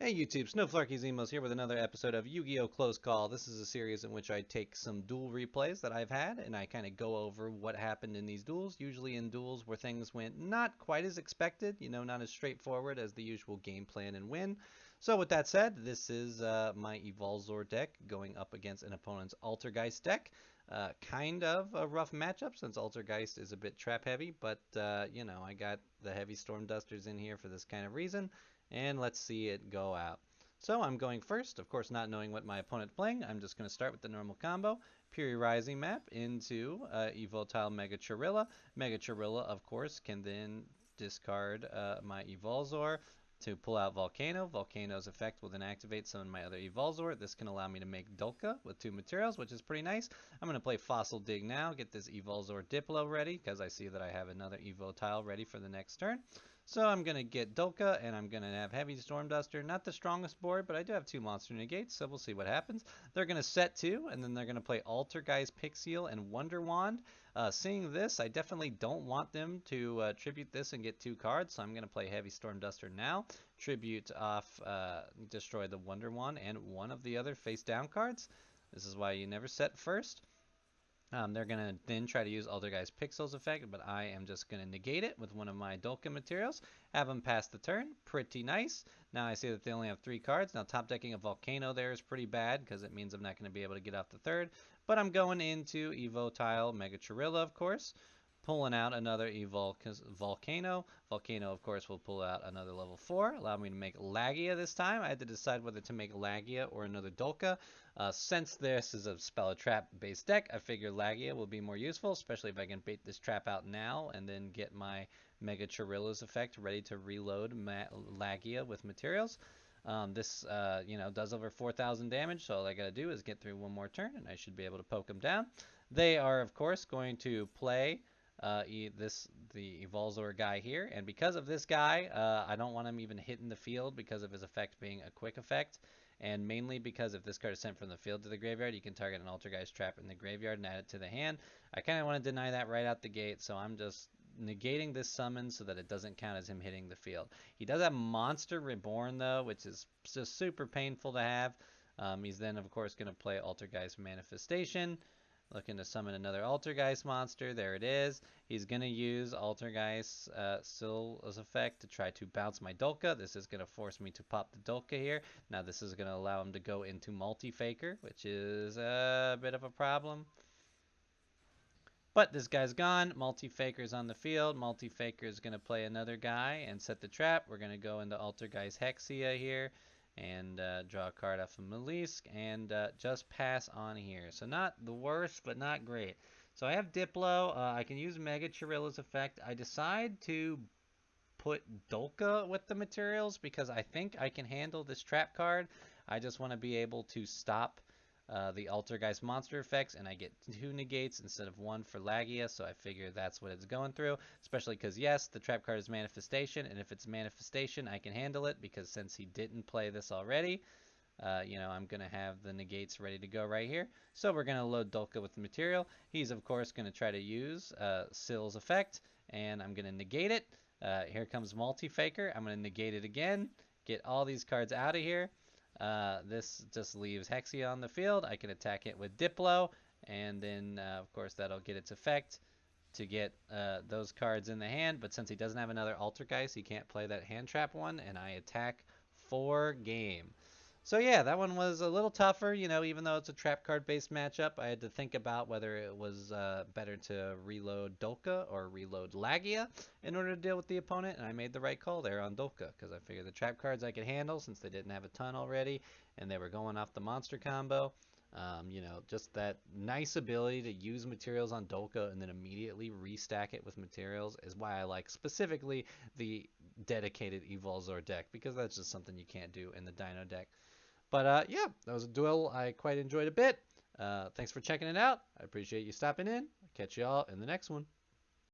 Hey YouTube, Snowflarky's Emos here with another episode of Yu-Gi-Oh! Close Call. This is a series in which I take some duel replays that I've had and I kind of go over what happened in these duels, usually in duels where things went not quite as expected, not as straightforward as the usual game plan and win. So with that said, this is my Evolzar deck going up against an opponent's Altergeist deck. Kind of a rough matchup since Altergeist is a bit trap heavy, but I got the heavy Storm Dusters in here for this kind of reason and let's see it go out. So I'm going first, of course not knowing what my opponent's playing. I'm just going to start with the normal combo. Puri Rising map into Evoltile Mega Chirilla. Mega Chirilla, of course, can then discard my Evolzar to pull out Volcano. Volcano's effect will then activate some of my other Evolzar. This can allow me to make Dolka with 2 materials, which is pretty nice. I'm going to play Fossil Dig now, get this Evolzar Diplo ready, because I see that I have another Evotile ready for the next turn. So I'm going to get Dolka, and I'm going to have Heavy Storm Duster. Not the strongest board, but I do have 2 monster negates, so we'll see what happens. They're going to set 2, and then they're going to play Altergeist, Pixeel, and Wonder Wand. Seeing this, I definitely don't want them to tribute this and get 2 cards, so I'm going to play Heavy Storm Duster now. Tribute off, destroy the Wonder Wand and one of the other face down cards. This is why you never set first. They're going to then try to use Altergeist Pixels effect, but I am just going to negate it with one of my Dolka materials. Have them pass the turn. Pretty nice. Now I see that they only have 3 cards. Now top decking a Volcano there is pretty bad because it means I'm not going to be able to get off the third. But I'm going into Evotile Mega Chirilla, of course. Pulling out another Volcano. Volcano, of course, will pull out another level 4. Allow me to make Lagia this time. I had to decide whether to make Lagia or another Dolka. Since this is a spell trap based deck, I figure Lagia will be more useful, especially if I can bait this trap out now and then get my Mega Chirilla's effect ready to reload Lagia with materials. This does over 4,000 damage, so all I gotta do is get through one more turn and I should be able to poke them down. They are, of course, going to play the Evolzar guy here, and because of this guy, I don't want him even hitting the field because of his effect being a quick effect, and mainly because if this card is sent from the field to the graveyard, you can target an Altergeist trap in the graveyard and add it to the hand. I kind of want to deny that right out the gate, so I'm just negating this summon so that it doesn't count as him hitting the field. He does have Monster Reborn though, which is just super painful to have. He's then of course going to play Altergeist Manifestation. Looking to summon another Altergeist monster. There it is. He's going to use Altergeist Sill's effect to try to bounce my Dolka. This is going to force me to pop the Dolka here. Now this is going to allow him to go into Multi-Faker, which is a bit of a problem. But this guy's gone. Multi-Faker's on the field. Multi-Faker is going to play another guy and set the trap. We're going to go into Altergeist Hexia here and draw a card off of Malisk and just pass on here. So not the worst, but not great. So I have Diplo. I can use Mega Chirilla's effect. I decide to put Dolka with the materials because I think I can handle this trap card. I just want to be able to stop the Altergeist monster effects, and I get 2 negates instead of 1 for Lagia, so I figure that's what it's going through, especially because, yes, the trap card is Manifestation, and if it's Manifestation, I can handle it, because since he didn't play this already, I'm going to have the negates ready to go right here. So we're going to load Dolka with the material. He's, of course, going to try to use Sill's effect, and I'm going to negate it. Here comes Multi-Faker. I'm going to negate it again, get all these cards out of here. This just leaves Hexia on the field. I can attack it with Diplo, and then, of course, that'll get its effect to get those cards in the hand. But since he doesn't have another Altergeist, he can't play that hand trap one, and I attack for game. So yeah, that one was a little tougher, even though it's a trap card based matchup. I had to think about whether it was better to reload Dolka or reload Lagia in order to deal with the opponent, and I made the right call there on Dolka because I figured the trap cards I could handle since they didn't have a ton already and they were going off the monster combo. Just that nice ability to use materials on Dolka and then immediately restack it with materials is why I like specifically the dedicated Evolzar deck, because that's just something you can't do in the Dino deck. But yeah, that was a duel I quite enjoyed a bit. Thanks for checking it out. I appreciate you stopping in. Catch y'all in the next one.